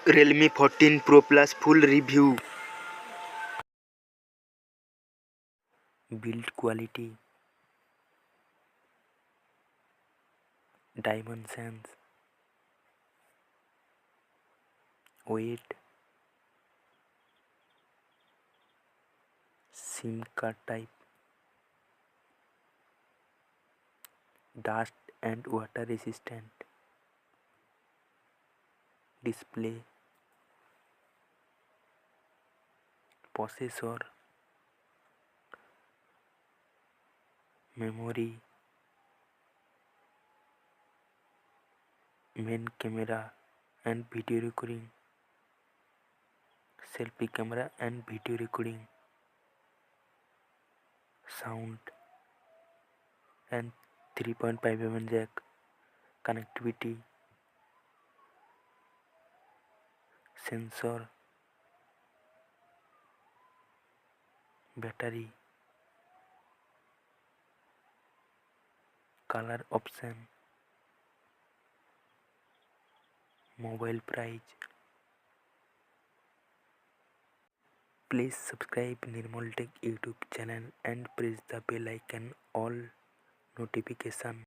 Realme 14 Pro Plus full review. Build quality, dimensions, weight, SIM card type, dust and water resistant, display, processor, memory, main camera and video recording, selfie camera and video recording, sound and 3.5mm jack, connectivity, sensor, battery, color option, mobile price. Please subscribe Nirmal Tech YouTube channel and press the bell icon all notification.